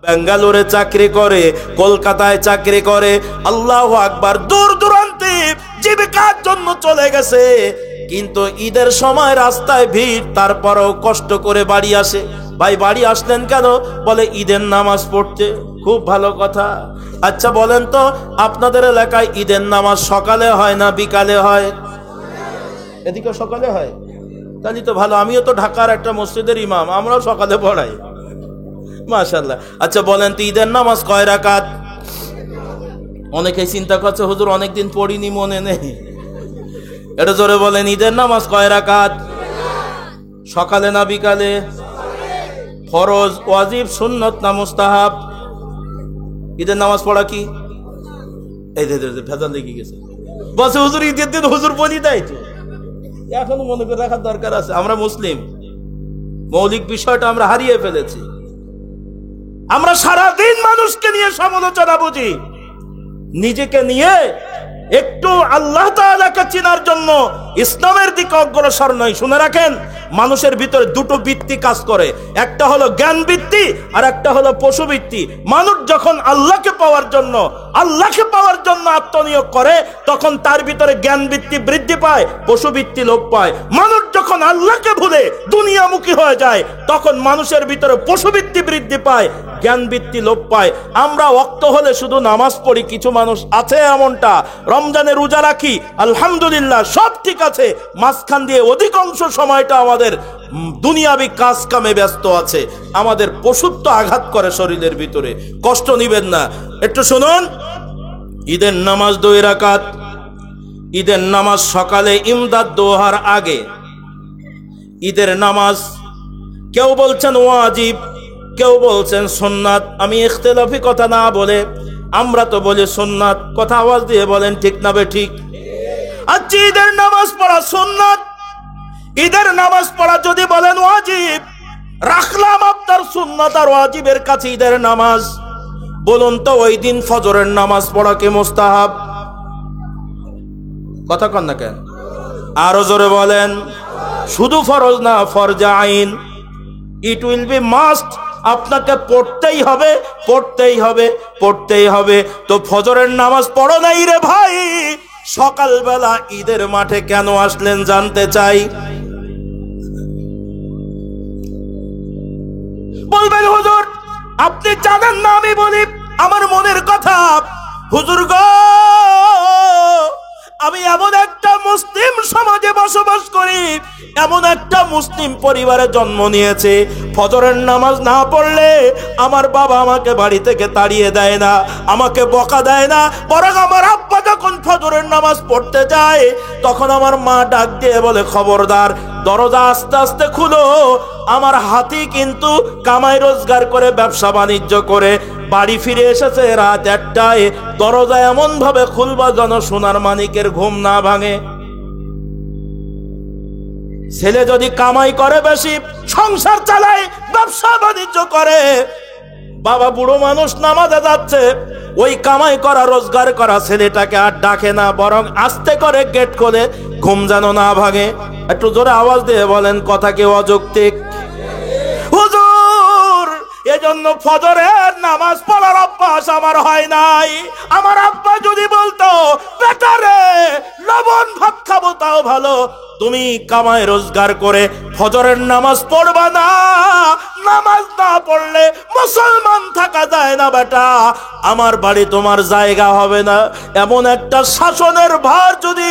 বেঙ্গালুরে চাকরি করে, কলকাতায় চাকরি করে, আল্লাহু আকবার, দূর দূরান্তে জীবিকার জন্য চলে গেছে, কিন্তু ঈদের সময় রাস্তায় ভিড়, তারপরেও কষ্ট করে বাড়ি আসে। ভাই বাড়ি আসলেন কেন? বলে ঈদের নামাজ পড়তে। খুব ভালো কথা। আচ্ছা বলেন তো, আপনাদের এলাকায় ঈদের নামাজ সকালে হয় না বিকালে হয়? এদিকে সকালে হয়, তাহলে তো ভালো। আমিও তো ঢাকার একটা মসজিদের ইমাম, আমরাও সকালে পড়াই, মাশাআল্লাহ। আচ্ছা বলেন তো, ঈদের নামাজ কয় রাকাত? অনেকে চিন্তা করছে হুজুর অনেকদিন পড়িনি, মনে নেই। এটা জোরে বলেন, ঈদের নামাজ কয় রাকাত? সকালে না বিকালে? ফরজ, ওয়াজিব, সুন্নত না মুস্তাহাব? ঈদের নামাজ পড়া কি? এই ভেজাল লেগে গেছে, বসে হুজুর ঈদের দিন হুজুর বলি দেয় তো। এখন মনে করে রাখার দরকার আছে, আমরা মুসলিম, মৌলিক বিষয়টা আমরা হারিয়ে ফেলেছি। আমরা সারাদিন মানুষকে নিয়ে সমালোচনা বুঝি, নিজেকে নিয়ে একটু আল্লাহ তাআলাকে চেনার জন্য ইসলামের দিকে অগ্রসর নয়। শুনে রাখেন, মানুষের ভিতরে দুটো বৃত্তি কাজ করে, একটা হলো জ্ঞান বৃত্তি আর একটা হলো পশু বৃত্তি। মানুষ যখন আল্লাহকে পাওয়ার জন্য আত্মনিয়োগ করে, তখন তার ভিতরে জ্ঞান বৃত্তি বৃদ্ধি পায়, পশু বৃত্তি লোপ পায়। মানুষ যখন আল্লাহকে ভুলে দুনিয়ামুখী হয়ে যায়, তখন মানুষের ভিতরে পশু বৃত্তি বৃদ্ধি পায়, জ্ঞান বৃত্তি লোপ পায়। আমরা ওয়াক্ত হলে শুধু নামাজ পড়ি, কিছু মানুষ আছে এমনটা, রমজানে রোজা রাখি, আলহামদুলিল্লাহ সব ঠিক আছে, মাঝখান দিয়ে অধিকাংশ সময়টা আমাদের দুনিয়াবি কাজ কামে ব্যস্ত আছে, আমাদের পশুত্ব আঘাত করে শরীরের ভিতরে। কষ্ট নিবেন না, একটু শুনুন। ঈদের নামাজ 2 রাকাত। ঈদের নামাজ সকালে ইমদাদ দোহার আগে। ঈদের নামাজ কেউ বলছেন ওয়াজিব, কেউ বলছেন সুন্নাত। আমি ইখতিলাফি কথা না বলে, আমরা তো বলি সুন্নাত, কথা আওয়াজ দিয়ে বলেন ঠিক না বেঠিক? আচ্ছা ঈদের নামাজ পড়া সুন্নাত, ঈদের নামাজ পড়া যদি বলেন ওয়াজিব, রাখলাম আপনার সুন্নাত আর ওয়াজিবের কাছে ঈদের নামাজ। বলুন তো ওই দিন ফজরের নামাজ পড়া কি মুস্তাহাব? কথা কন না কেন? আরো জোরে বলেন। শুধু ফরজ না, ফরজে আইন, ইট উইল বি মাস্ট, আপনাকে পড়তেই হবে, পড়তেই হবে, পড়তেই হবে। তো ফজরের নামাজ পড়ো নাই রে ভাই, সকালবেলা ঈদের মাঠে কেন আসলেন জানতে চাই। বলবেন হুজুর আপনি জানেন না আমি বলি আমার মনের কথা। হুজুর গো, আমি এমন একটা মুসলিম সমাজে বসবাস করি, এমন একটা মুসলিম পরিবারে জন্ম নিয়েছে, ফজরের নামাজ না পড়লে আমার বাবা আমাকে বাড়ি থেকে তাড়িয়ে দেয় না, আমাকে বকা দেয় না, বরং আমার আব্বা যখন ফজরের নামাজ পড়তে যায়, তখন আমার মা ডাক দিয়ে বলে খবরদার, দরজা আস্তে আস্তে খুলো। আমার হাতি কিন্তু কামাই রোজগার করে, ব্যবসা বাণিজ্য করে বাড়ি ফিরে এসেছে রাত 1টায়, দরজা এমন ভাবে খুলবা যেন সোনার মানিকের ঘুম না ভাঙে। ছেলে যদি কামাই করে বেশি, সংসার চালায়, ব্যবসা বাণিজ্য করে, বাবা বুড়ো মানুষ নামাজে যাচ্ছে, ওই কামাই করা রোজগার করা ছেলেটাকে আর ডাকে না, বরং আস্তে করে গেট খোলে, ঘুম যেন না ভাঙে। একটু জোরে আওয়াজ দিয়ে বলেন কথা কি অযৌক্তিক? হুজুর এজন্য ফজরের নামাজ পড়ার অভ্যাস আমার হয় নাই। আমার আব্বা যদি বলতো বেটারে লবণ ভাত খাবো তাও ভালো, তুমি কামাই রোজগার করে ফজরের নামাজ পড়বা না, নামাজ না পড়লে মুসলমান থাকা যায় না বেটা, আমার বাড়ি তোমার জায়গা হবে না, এমন একটা শাসনের ভার যদি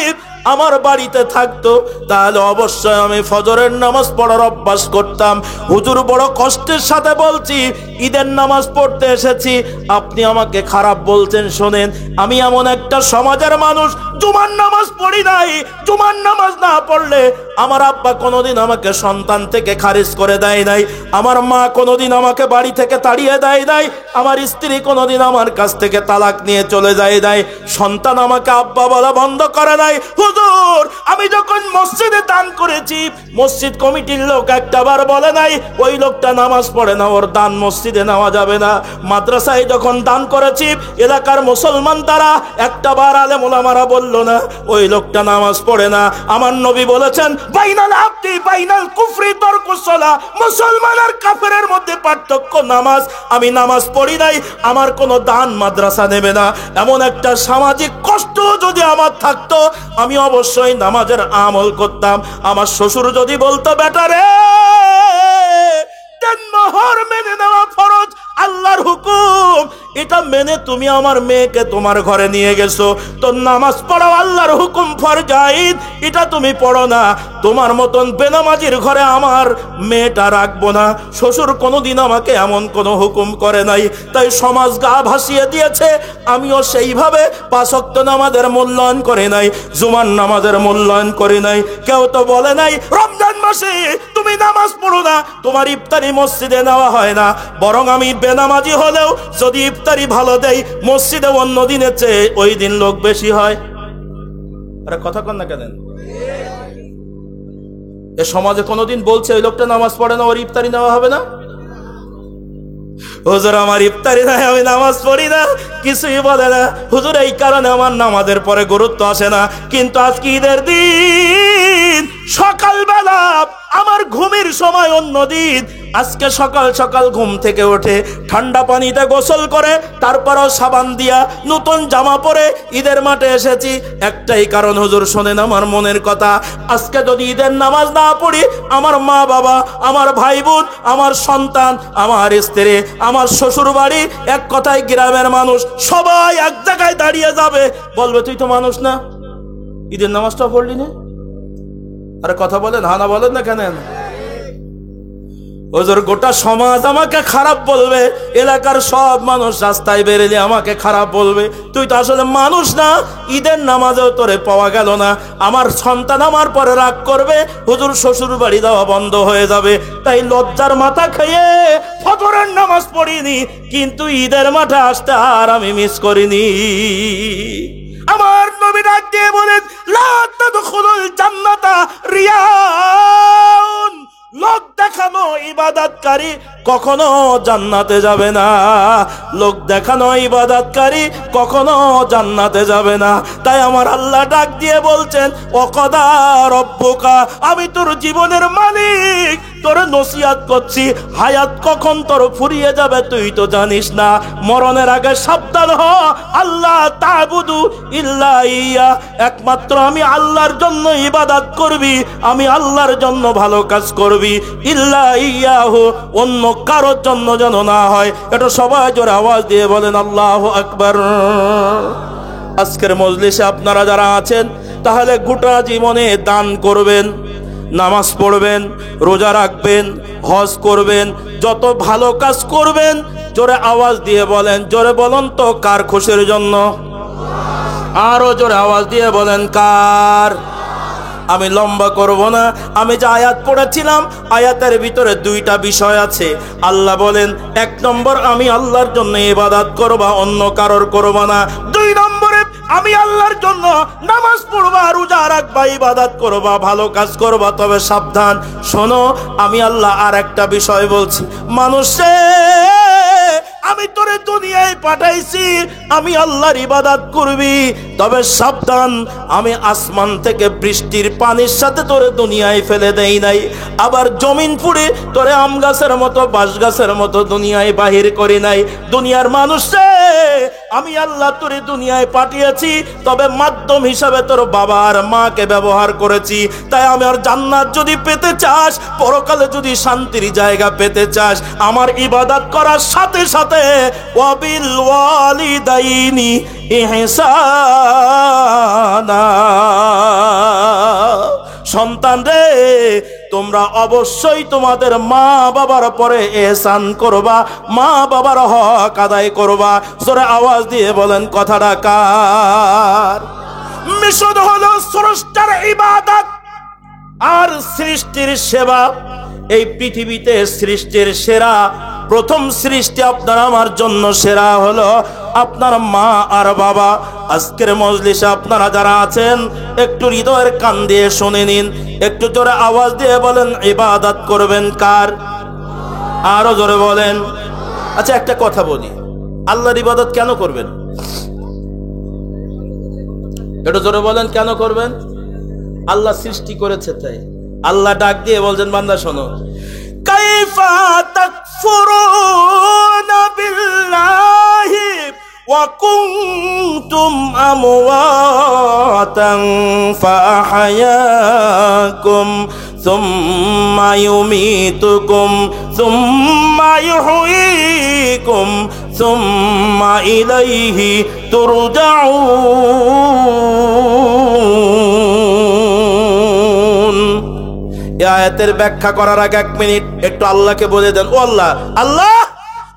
আমার বাড়িতে থাকতো, তাহলে অবশ্যই আমি ফজরের নামাজ পড়ার অভ্যাস করতাম। হুজুর বড় কষ্টের সাথে বলছি, ঈদের নামাজ পড়তে এসেছি, আপনি আমাকে খারাপ বলছেন। শোনেন, আমি এমন একটা সমাজের মানুষ, জুমার নামাজ পড়ি নাই, জুমার নামাজ না পড়লে আমার আব্বা কোনোদিন আমাকে সন্তান থেকে খারিজ করে দেয় নাই, আমার মা কোনোদিন আমাকে বাড়ি থেকে তাড়িয়ে দেয় নাই, আমার স্ত্রী কোনোদিন আমার কাছ থেকে তালাক নিয়ে চলে যায় নাই, সন্তান আমাকে আব্বা বলা বন্ধ করে নাই। হুজুর আমি যখন মসজিদে দান করেছি, মসজিদ কমিটির লোক একটাবার বলে নাই ওই লোকটা নামাজ পড়ে না, ওর দান মসজিদে নেওয়া যাবে না। মাদ্রাসায় যখন দান করেছি, এলাকার মুসলমান তারা একটাবার আলেম ওলামারা বলল না ওই লোকটা নামাজ পড়ে হবে না। আমার নবী বলেছেন বাইনাল আবদি বাইনাল কুফরি তারকুস সালাহ, মুসলমান আর কাফেরের মধ্যে পার্থক্য নামাজ। আমি নামাজ পড়ি নাই, আমার কোনো দান মাদ্রাসা নেবে না, এমন একটা সামাজিক কষ্ট যদি আমার থাকতো আমি অবশ্যই নামাজের আমল করতাম। আমার শ্বশুর যদি বলতো বেটা রে মোহর মেনে নেওয়া ফরজ, আল্লাহর হুকুম, এটা মেনে তুমি আমার মেয়েকে তোমার ঘরে নিয়ে গেছো, তো নামাজ পড়াও আল্লাহর হুকুম ফরজাইদ, এটা তুমি পড়ো না, তোমার মতন বেনামাজির ঘরে আমার মেয়েটা রাখবো না। শ্বশুর কোনোদিন আমাকে এমন কোনো হুকুম করে নাই, তাই সমাজ গা ভাসিয়ে দিয়েছে, আমিও সেইভাবে 5 ওয়াক্ত নামাজের মূল্যায়ন করে নাই, জুমার নামাজের মূল্যায়ন করে নাই। কেউ তো বলে নাই রমজান মাসে তুমি নামাজ পড়ো না, তোমার ইফতারি মসজিদে নেওয়া হয় না। বরং আমি বেনামাজি হলেও যদি ইফতারি ভালো দেই, মসজিদে অন্য দিনের চেয়ে ওই দিন লোক বেশি হয়। আরে কথা কন না কেন? এ সমাজে কোনোদিন বলছে ওই লোকটা নামাজ পড়ে না, ওর ইফতারি নেওয়া হবে না? হুজুর আমার ইফতারি নাই, আমি নামাজ পড়ি না, কিছুই বলে না। হুজুর এই কারণে আমার নামাজের পরে গুরুত্ব আসে না। কিন্তু আজকে ঈদের দিন সকালবেলা আমার ঘুমের সময় অন্যদিন, আজকে সকাল সকাল ঘুম থেকে উঠে ঠান্ডা পানিতে গোসল করে তারপরও সাবান দিয়া নতুন জামা পরে ঈদের মাঠে এসেছি, একটাই কারণ হুজুর শোনেন আমার মনের কথা, আজকে যদি ঈদের নামাজ না পড়ি আমার মা বাবা, আমার ভাই বোন, আমার সন্তান, আমার স্ত্রী, আমার শ্বশুর বাড়ি, এক কথায় গ্রামের মানুষ সবাই এক জায়গায় দাঁড়িয়ে যাবে, বলবে তুই তো মানুষ না, ঈদের নামাজটা পড়লি না। আরে কথা বলেন, হানা বলেন না কেন? হুজুর গোটা সমাজ আমাকে খারাপ বলবে, এলাকার সব মানুষ রাস্তায় বেরোলে আমাকে খারাপ বলবে, তুই তো আসলে মানুষ না, ঈদের নামাজেও তোরে পাওয়া গেল না। আমার সন্তান আমার পরে রাগ করবে, হুজুর শ্বশুর বাড়ি যাওয়া বন্ধ হয়ে যাবে। তাই লজ্জার মাথা খেয়ে ফজরের নামাজ পড়িনি, কিন্তু ঈদের মাঠে আসতে আর আমি মিস করিনি। আমার নবী ডাক দিয়ে বলেন লা তাদখুলুল জান্নাতা রিয়াউন, লোক দেখানো ইবাদতকারী কখনো জান্নাতে যাবে না, লোক দেখানো ইবাদতকারী কখনো জান্নাতে যাবে না। তাই আমার আল্লাহ ডাক দিয়ে বলছেন ওয়াকাদা রব্বুকা, আমি তোর জীবনের মালিক, তোর নসিহত করছি, হায়াত কখন তোর ফুরিয়ে যাবে তুই তো জানিস না। মরণের আগে সাবধান হ, আল্লাহ তা'বুদু ইল্লা ইয়া, একমাত্র আমি আল্লাহর জন্য ইবাদত করবি, আমি আল্লাহর জন্য ভালো কাজ করবি, ইল্লা ইয়াহু, অন্য কারোর জন্য যেন না হয়। এটা সবাই জোরে আওয়াজ দিয়ে বলেন আল্লাহু আকবার। আজকের মজলিসে আপনারা যারা আছেন তাহলে গোটা জীবনে দান করবেন, নামাজ পড়বেন, রোজা রাখবেন, হজ করবেন, যত ভালো কাজ করবেন জোরে আওয়াজ দিয়ে বলেন, জোরে বলুন তো কার খুশির জন্য? আরো জোরে আওয়াজ দিয়ে বলেন কার? আমি লম্বা করব না, আমি যে আয়াত পড়েছিলাম আয়াতের ভিতরে 2টা বিষয় আছে। আল্লাহ বলেন 1 নম্বর আমি আল্লাহর জন্য ইবাদত করবা, অন্য কারোর করব না। 2 নম্বরে আমি আল্লাহর জন্য নামাজ পড়বা, রোজা রাখবা, ইবাদত করবা, ভালো কাজ করবা। তবে সাবধান, শোনো আমি আল্লাহ আর একটা বিষয় বলছি, মানুষে আমি তোরে দুনিয়ায় পাঠাইছি আমি আল্লাহর ইবাদত করবি, তবে সাবধান আমি আসমান থেকে বৃষ্টির পানির সাথে তোরে দুনিয়ায় ফেলে দেই নাই, আবার জমিন পুড়ে তোরে আম গাছের মতো বাঁশ গাছের মতো দুনিয়ায় বাহির করি নাই। দুনিয়ার মানুষে আমি আল্লাহ তোরে দুনিয়ায় পাঠিয়েছি, তবে মাধ্যম হিসাবে তোর বাবা আর মাকে ব্যবহার করেছি। তাই আমার জান্নাত যদি পেতে চাস, পরকালে যদি শান্তির জায়গা পেতে চাস, আমার ইবাদত করার সাথে সাথে ওয়াবিল ওয়ালিদাইনি ইহসানা, সন্তান রে তোমরা অবশ্যই তোমাদের মা বাবার পরে ইহসান করবা, মা বাবার হক আদায় করবা। জোরে আওয়াজ দিয়ে বলেন কথাটা কার? মিশন হলো স্রষ্টার ইবাদত আর সৃষ্টির সেবা। এই পৃথিবীতে সৃষ্টির সেরা, প্রথম সৃষ্টি আপনার আমার জন্য সেরা হলো আপনার মা আর বাবা। আজকের মজলিসে আপনারা যারা আছেন একটু হৃদয়ের কান দিয়ে শুনে নিন, একটু জোরে আওয়াজ দিয়ে বলেন ইবাদত করবেন কার? আরো জোরে বলেন। আচ্ছা একটা কথা বলি, আল্লাহর ইবাদত কেন করবেন? একটু জোরে বলেন কেন করবেন? আল্লাহ সৃষ্টি করেছে তাই। আল্লাহ ডাক দিয়ে বলছেন বান্দা শোনো, কাইফা তাকফুরুনা বিল্লাহি ওয়া কুনতুম আমওয়াতান ফাআহয়াকুম সুম্মা ইউমীতুকুম সুম্মা ইউহয়ীকুম সুম্মা ইলাইহি তুরজাউন। এই আয়াতের ব্যাখ্যা করার আগে 1 মিনিট একটু আল্লাহকে বলে দেন, ও আল্লাহ, আল্লাহ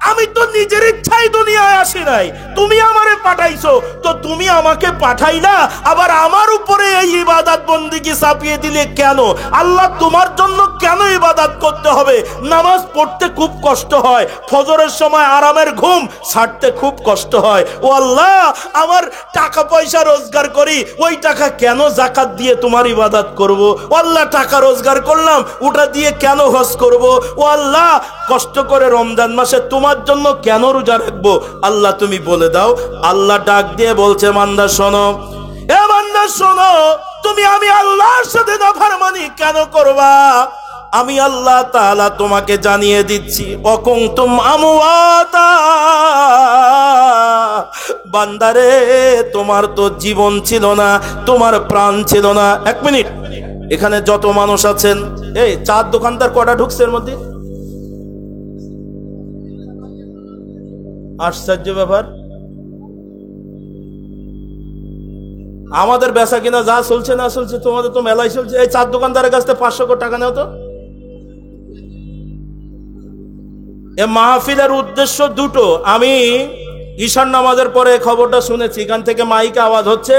আমি তো নিজের ইচ্ছায় দুনিয়ায় আসি নাই, তুমি আমারে পাঠাইছো, তো তুমি আমাকে পাঠাইলা আবার আমার উপরে এই ইবাদত বন্দেগী চাপিয়ে দিলে কেন? আল্লাহ তোমার জন্য কেন ইবাদত করতে হবে? নামাজ পড়তে খুব কষ্ট হয়, ফজরের সময় আরামের ঘুম ছাড়তে খুব কষ্ট হয়। ও আল্লাহ, আমার টাকা পয়সা রোজগার করি, ওই টাকা কেন যাকাত দিয়ে তোমার ইবাদত করব? ও আল্লাহ, টাকা রোজগার করলাম, ওটা দিয়ে কেন হজ করব? ও আল্লাহ, কষ্ট করে রমজান মাসে তোমার জন্য কেন রোজা রাখবো? আল্লাহ তুমি বলে দাও। আল্লাহ ডাক দিয়ে বলছে, বান্দা শোনো, এ বান্দা শোনো, তুমি আমি আল্লাহর সাথে নাফরমানি কেন করবা? আমি আল্লাহ তাআলা তোমাকে জানিয়ে দিচ্ছি, অকুনতুম আমওয়াতা, বান্দারে তোমার তো জীবন ছিল না, তোমার প্রাণ ছিল না। 1 মিনিট, এখানে যত মানুষ আছেন, এই চার দোকানদার কটা ঢুকছে এর মধ্যে? আশ্চর্য ব্যাপার, আমাদের বেচা কিনা যা চলছে না চলছে, তোমাদের তো মেলাই চলছে। এই চার দোকানদারের কাছ থেকে 500 কোটি টাকা নেও তো। এ মাহফিলের উদ্দেশ্য দুটো। আমি ঈশান নামাজের পরে খবরটা শুনেছি, এখান থেকে মাইকে আওয়াজ হচ্ছে।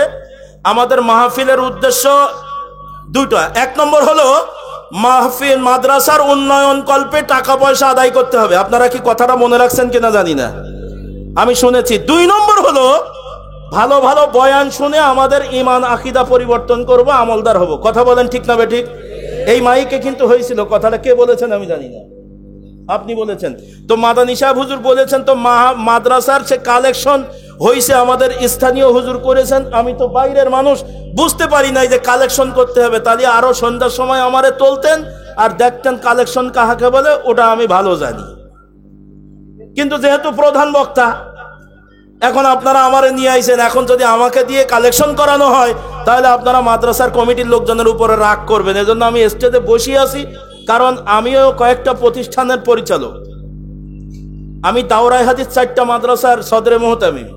আমাদের মাহফিলের উদ্দেশ্য দুটো। 1 নম্বর হলো মাহফিল মাদ্রাসার উন্নয়ন কল্পে টাকা পয়সা আদায় করতে হবে। আপনারা কি কথাটা মনে রাখছেন কিনা জানি না, আমি শুনেছি। 2 নম্বর হলো ভালো ভালো বয়ান শুনে আমাদের ঈমান আকীদা পরিবর্তন করব, আমলদার হব। কথা বলেন ঠিক না বেঠিক? এই মাইকে কিন্তু হয়েছিল, কথাটা কে বলেছেন আমি জানি না, আপনি বলেছেন তো, মাদানী সাহেব হুজুর বলেছেন তো, মাদ্রাসার সে কালেকশন হয়েছে আমাদের স্থানীয় হুজুর করেছেন। আমি তো বাইরের মানুষ, বুঝতে পারি নাই যে কালেকশন করতে হবে। তাহলে আরো সন্ধ্যার সময় আমারে তুলতেন আর দেখতেন কালেকশন কাহাকে বলে, ওটা আমি ভালো জানি। কিন্তু যেহেতু প্রধান বক্তা, এখন আপনারা আমারে নিয়ে আইছেন, এখন যদি আমাকে দিয়ে কালেকশন করানো হয় তাহলে আপনারা মাদ্রাসার কমিটির লোকজনের উপরে রাগ করবেন। এজন্য আমি স্টেজে বসে আছি, কারণ আমিও কয়েকটা প্রতিষ্ঠানের পরিচালক। আমি দাওরায়ে হাদিস 4টা মাদ্রাসার সদরে মুহতামিম।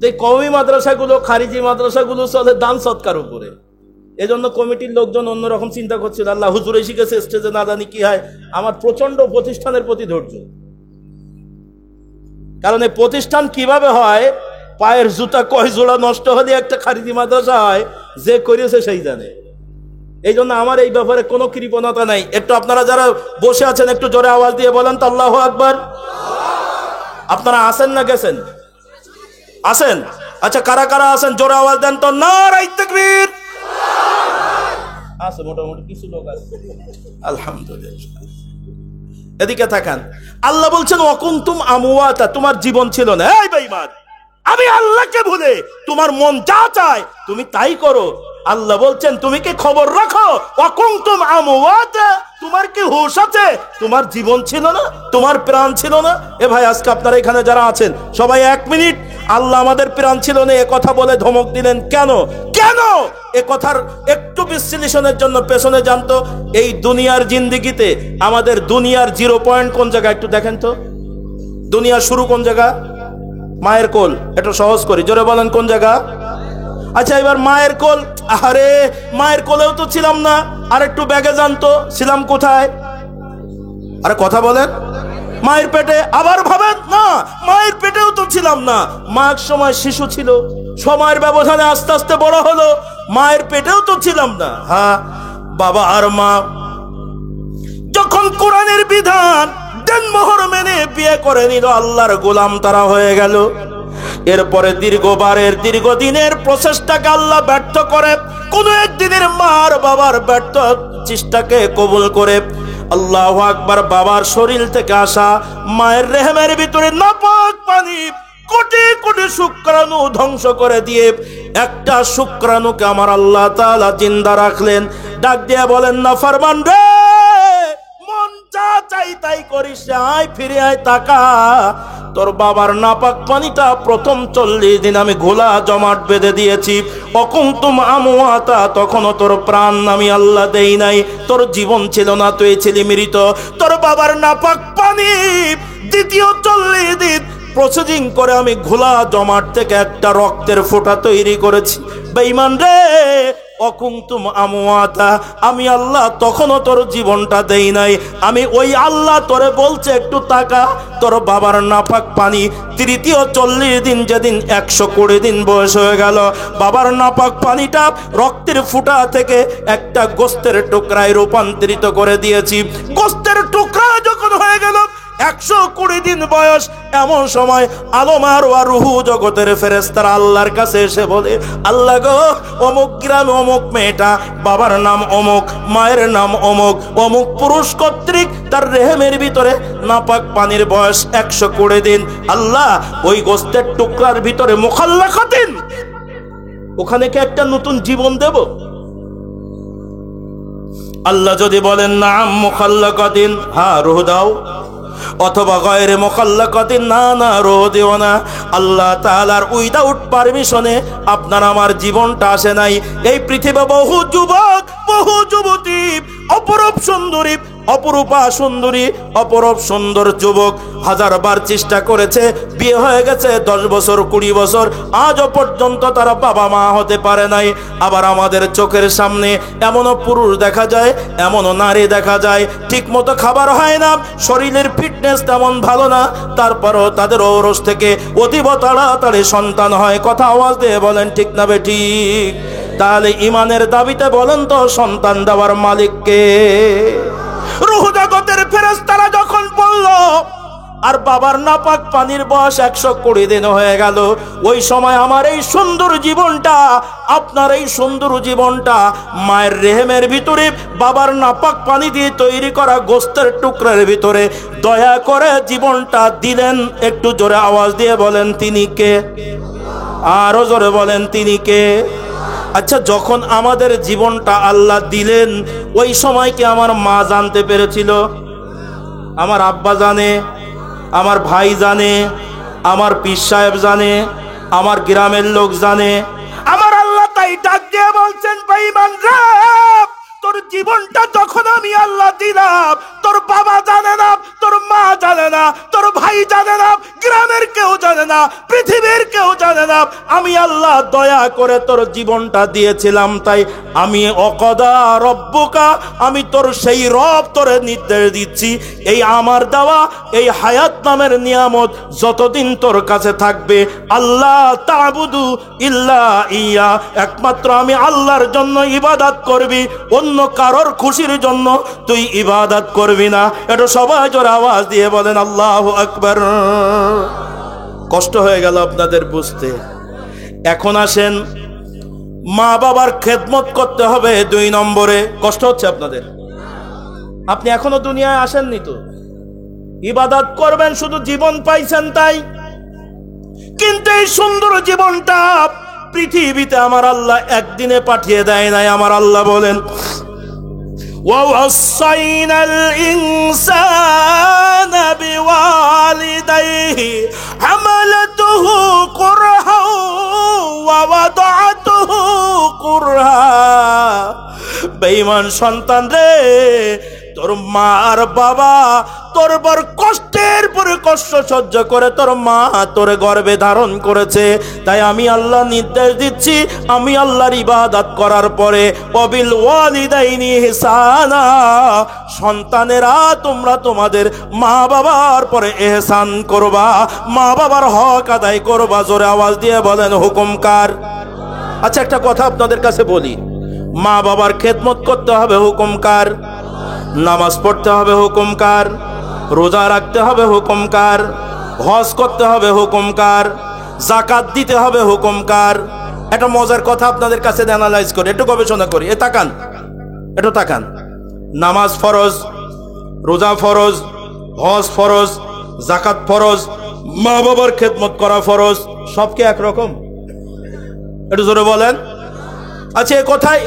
এই কওমি মাদ্রাসাগুলো, খারিজি মাদ্রাসাগুলো চলে দান সৎকার উপরে। এজন্য কমিটির লোকজন অন্যরকম চিন্তা করছিল, আল্লাহ হুজুরে শিখেছে স্টেজে না জানি কি হয়। আমার প্রচন্ড প্রতিষ্ঠানের প্রতি ধৈর্য, কারণ এই প্রতিষ্ঠান কিভাবে হয়, পায়ের জুতা কয় জোড়া নষ্ট হলে একটা খারিজি মাদ্রাসা হয়, যে করেছে সেই জানে। এই জন্য আমার এই ব্যাপারে কোনো কৃপণতা নাই। একটু আপনারা যারা বসে আছেন একটু জোরে আওয়াজ দিয়ে বলেন তো আল্লাহু আকবার। আপনারা আছেন না গেছেন? আছেন? আচ্ছা, কারা কারা আছেন জোরে আওয়াজ দেন তো, নারায়ে তাকবীর। আছে মোটামুটি কিছু লোক আছে, আলহামদুলিল্লাহ। এদিকে তাকান, আল্লাহ বলছেন ওয়াকুনতুম আমওয়াতা, তোমার জীবন ছিল না। এই বেঈমান, আমি আল্লাহকে ভুলে তোমার মন যা চায় তুমি তাই করো। আল্লাহ বলছেন তুমি কি খবর রাখো? ওয়াকুনতুম আমওয়াতা, তোমার কি হুঁশ আছে? তোমার জীবন ছিল না, তোমার প্রাণ ছিল না। এ ভাই, আজকে আপনারা এখানে যারা আছেন সবাই 1 মিনিট, আল্লাহ আমাদের প্রাণ ছিল না এ কথা বলে ধমক দিলেন কেন? কেন? এ কথার একটু বিশ্লেষণের জন্য পেছনে জানতো। এই দুনিয়ার জিন্দেগিতে আমাদের দুনিয়ার 0 পয়েন্ট কোন জায়গা একটু দেখেন তো। দুনিয়ার শুরু কোন জায়গা? মায়ের কোল। একটু সহজ করি, জোরে বলেন কোন জায়গা? আচ্ছা, এবার মায়ের কোল। আরে মায়ের কোলেও তো ছিলাম না, আর একটু ব্যাগে জানতো ছিলাম কোথায়? আরে কথা বলেন, মায়ের পেটে। আবার ভাবেন না, মায়ের পেটেও তো ছিলাম না। মা এক সময় শিশু ছিল, সময়ের ব্যবধানে আস্তে আস্তে বড় হলো, মায়ের পেটেও তো ছিলাম না। হ্যাঁ, বাবা আর মা যখন কোরআনের বিধান দেনমোহর মেনে বিয়ে করে নিল, আল্লাহর গোলাম তারা হয়ে গেল। এরপরে দীর্ঘদিনের প্রচেষ্টাকে আল্লাহ ব্যর্থ করে, কোন একদিনের মার বাবার ব্যর্থ চেষ্টাকে কবুল করে আল্লাহু আকবার, বাবার শরীর থেকে আসা মায়ের রেহেমের ভিতরে নাপাক পানি কোটি কোটি শুক্রাণু ধ্বংস করে দিয়ে একটা শুক্রাণুকে আমার আল্লাহ তাআলা জিন্দা রাখলেন। ডাক দিয়ে বলেন, না ফরমান রে, মন যা চাই তাই করিস, আয় ফিরে আয়, তাকা। তোর বাবার নাপাক পানিটা প্রথম 40 দিন আমি ঘোলা জমাট বেঁধে দিয়েছি। অকুন্তুম আমওয়াতা, তখনও তোর প্রাণ আমি আল্লাহ দেই নাই, তোর জীবন ছিল না, তুই ছিলি মৃত। তোর বাবার নাপাক পানি দ্বিতীয় 40 দিন প্রসেসিং করে আমি ঘোলা জমাট থেকে একটা রক্তের ফোঁটা তৈরি করেছি। বেঈমান রে, অকুন্তুম আমওয়াতা, আমি আল্লাহ তখনও তোর জীবনটা দেই নাই। আমি ওই আল্লাহ তোরে বলছে একটু তাকা, তোর বাবার নাপাক পানি তৃতীয় 40 দিন, যেদিন 120 দিন বয়স হয়ে গেল, বাবার নাপাক পানিটা রক্তের ফুটা থেকে একটা গোস্তের টুকরায় রূপান্তরিত করে দিয়েছি। গোস্তের টুকরা যখন হয়ে গেল 120 দিন বয়স, এমন সময় আলম আর রুহু জগতের ফেরেশতারা আল্লাহর কাছে এসে বলে, আল্লাহ গো, অমুক গ্রামে অমুক মেয়েটা, বাবার নাম অমুক, মায়ের নাম অমুক, অমুক পুরুষ কর্তৃক তার রেহেমের ভিতরে নাপাক পানির বয়স 120 দিন। আল্লাহ, ওই গোস্তের টুকরার ভিতরে মুখাল্লাকাতিন, ওখানে কি একটা নতুন জীবন দেব? আল্লাহ যদি বলেন নাম মুখাল্লাকাতিন, হ্যাঁ রুহ দাও, অথবা গয়রে মুখাল্লাকাতিন, না না রুহ দিও না, আল্লাহ তাআলার উইদাউট পারমিশনে আপনার আমার জীবনটা আসে নাই। এই পৃথিবী বহু যুবক, বহু যুবতী, অপরূপ সুন্দরী, অপরূপা সুন্দরী, অপরূপ সুন্দর যুবক হাজারবার চেষ্টা করেছে, বিয়ে হয়ে গেছে 10 বছর 20 বছর, আজও পর্যন্ত তারা বাবা মা হতে পারে নাই। আবার আমাদের চোখের সামনে এমনও পুরুষ দেখা যায়, এমনও নারী দেখা যায়, ঠিক মতো খাবার হয় না, শরীরের ফিটনেস তেমন ভালো না, তারপরও তাদের ঔরস থেকে অতীব তাড়াতাড়ি সন্তান হয়। কথা আওয়াজ দিয়ে বলেন ঠিক না বেঠিক? তাহলে ইমানের দাবিতে বলেন তো, সন্তান দেওয়ার মালিক কে? রূহ জগতের ফেরেশতারা যখন বলল আর বাবার নাপাক পানির বয়স 120 দিন হয়ে গেল, ওই সময় আমার এই সুন্দর জীবনটা, আপনার এই সুন্দর জীবনটা মায়ের রেহেমের ভিতরে বাবার নাপাক পানি দিয়ে তৈরি করা গোস্তের টুকরার ভিতরে দয়া করে জীবনটা দিলেন। একটু জোরে আওয়াজ দিয়ে বলেন তিনি কে? আরো জোরে বলেন তিনি কে? আচ্ছা, যখন আমাদের জীবনটা আল্লাহ দিলেন, ওই সময় কি আমার মা জানতে পেরেছিল? আমার আব্বা জানে, আমার ভাই জানে, আমার পীর সাহেব জানে, আমার গ্রামের লোক জানে? আমার আল্লাহ তাই ডাক দিয়ে বলছেন, বেঈমান রে, তোর জীবনটা যখন আমি আল্লাহ দিলাম, তোর বাবা জানে না, তোর মা জানে না, তোর ভাই জানে না, গ্রামের কেউ জানে না, পৃথিবীর কেউ জানে না, আমি আল্লাহ দয়া করে তোর জীবনটা দিয়েছিলাম। তাই আমি অকদা রব্বুকা, আমি তোর সেই রব তোরে নির্দেশ দিচ্ছি, এই আমার দেওয়া এই হায়াত নামের নিয়ামত যতদিন তোর কাছে থাকবে, আল্লাহ তা'বুদু ইল্লা ইয়া, একমাত্র আমি আল্লাহর জন্য ইবাদত করবি, অন্য কারোর খুশির জন্য তুই ইবাদত করবি না। এটা সবাই জোরে আওয়াজ দিয়ে বলেন আল্লাহু আকবার। কষ্ট হয়ে গেল আপনাদের বুঝতে। এখন আসেন, মা বাবার খেদমত করতে হবে 2 নম্বরে। কষ্ট হচ্ছে আপনাদের? আপনি এখনো দুনিয়ায় আসেননি তো, ইবাদত করবেন, শুধু জীবন পাইছেন তাই, কিন্তু এই সুন্দর জীবনটা পৃথিবীতে আমার আল্লাহ একদিনে পাঠিয়ে দেয় নাই। আমার আল্লাহ বলেন, وَوَصَّيْنَا الْإِنسَانَ بِوَالِدَيْهِ حَمَلَتْهُ كُرْهًا وَوَضَعَتْهُ كُرْهًا। বেঈমান সন্তান রে, তোর মা আর বাবা তোর বড় কষ্টের পরে কষ্ট সহ্য করে তোর মা তোর গর্ভে ধারণ করেছে। তাই আমি আল্লাহ নির্দেশ দিচ্ছি, আমি আল্লাহর ইবাদত করার পরে ওয়াবিল ওয়ালিদাইনি ইহসানা, সন্তানেরা তোমরা তোমাদের মা বাবার পরে ইহসান করবা, মা বাবার হক আদায় করবা। জোরে আওয়াজ দিয়ে বলেন হুকুম কার? আচ্ছা, একটা কথা আপনাদের কাছে বলি, মা বাবার খেদমত করতে হবে, হুকুম কার? নামাজ পড়তে হবে, হুকুম কার? রোজা রাখতে হবে, হুকুম কার? হজ করতে হবে, হুকুম কার? যাকাত দিতে হবে, হুকুম কার? একটা মজার কথা আপনাদের কাছে অ্যানালাইজ করি, একটু গবেষণা করি। তাকান, একটু তাকান। নামাজ ফরজ, রোজা ফরজ, হজ ফরজ, যাকাত ফরজ, মা বাবার খেদমত করা ফরজ, সব কি একরকম? একটু জোরে বলেন। আচ্ছা, এই কথায়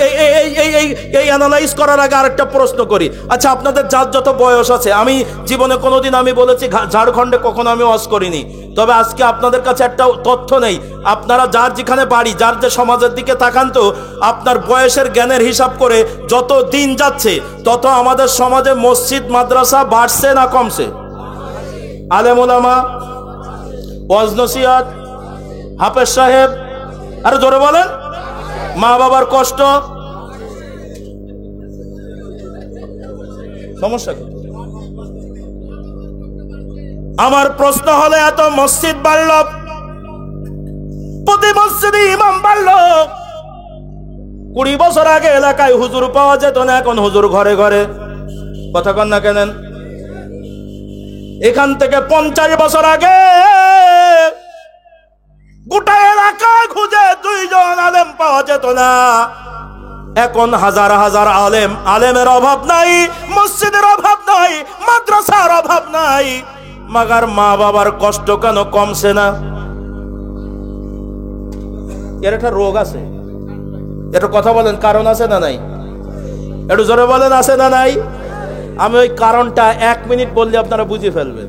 এই অ্যানালাইজ করার আগে আরেকটা প্রশ্ন করি। আচ্ছা, আপনাদের যার যত বয়স আছে, আমি জীবনে কোনোদিন আমি বলেছি ঝাড়খণ্ডে কখনো আমি ওয়াজ করিনি, তবে আজকে আপনাদের কাছে একটা তথ্য নেই। আপনারা যার যেখানে বাড়ি, যার যে সমাজের দিকে তাকান তো, আপনার বয়সের জ্ঞানের হিসাব করে যত দিন যাচ্ছে তত আমাদের সমাজে মসজিদ মাদ্রাসা বাড়ছে না কমছে? আলেম ওলামা, ওয়াজ নসিহত, হাফেজ সাহেব, আরে জোরে বলেন। মা বাবার কষ্ট, সমস্যা কি? আমার প্রশ্ন হলে এত মসজিদ বাড়ল, প্রতি মসজিদে ইমাম বাড়ল। 20 বছর আগে এলাকায় হুজুর পাওয়া যেত না, এখন হুজুর ঘরে ঘরে। কথা কন না কেন? এখান থেকে 50 বছর আগে গোটা এলাকায় খুঁজে 2 জন আলেম পাওয়া যেত না, এখন হাজার হাজার আলেম। আলেমের অভাব নাই, মসজিদের অভাব নাই, মাদ্রাসার অভাব নাই, মাগার মা বাবার কষ্ট কেন কমছে না? এর একটা রোগ আছে, এটা কথা বলেন, কারণ আছে না নাই? একটু জোরে বলেন, আছে না নাই? আমি ওই কারণটা 1 মিনিট বললে আপনারা বুঝে ফেলবেন।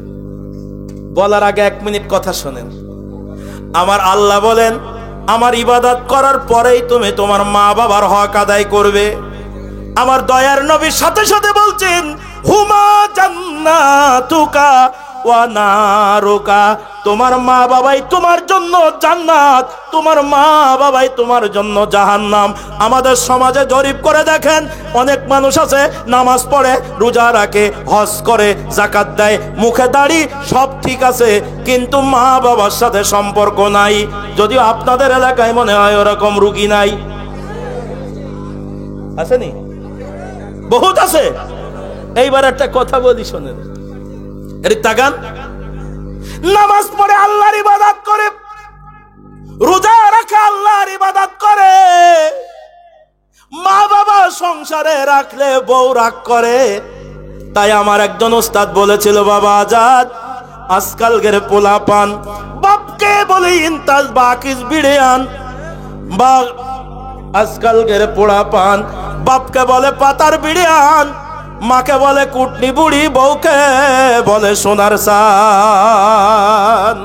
বলার আগে 1 মিনিট কথা শোনেন। আমার আল্লাহ বলেন, আমার ইবাদত করার পরেই তুমি তোমার মা বাবার হক আদায় করবে। আমার দয়ার নবীর সাথে সাথে বলছেন, হুমা জান্নাতুকা ওয়া নারুকা, তোমার মা বাবাই তোমার জন্য জান্নাত, তোমার মা বাবাই তোমার জন্য জাহান্নাম। আমাদের সমাজে জরিপ করে দেখেন, অনেক মানুষ আছে নামাজ পড়ে, রোজা রাখে, হজ করে, যাকাত দেয়, মুখে দাড়ি সব ঠিক আছে, কিন্তু মা বাবার সাথে সম্পর্ক নাই। যদিও আপনাদের এলাকায় মনে হয় ওরকম রুগী নাই, আসেনি? বহুত আছে। এইবার একটা কথা বলি শোনেন, এর তাকান। নামাজ পড়ে আল্লাহর ইবাদত করে, রোজা রাখে আল্লাহর ইবাদত করে, মা বাবা সংসারে রাখলে বউ রাগ করে। তাই আমার একজন ওস্তাদ বলেছিল, বাবা আজাদ, আজকালকের পোলা পান বাপকে বলে ইনতাজ বাকিস বিড়িয়ান, বা আজকালকের পোড়া পান বাপকে বলে পাতার বিড়িয়ান, মাকে বলে কুটনি বুড়ি, বউকে বলে সোনার সান।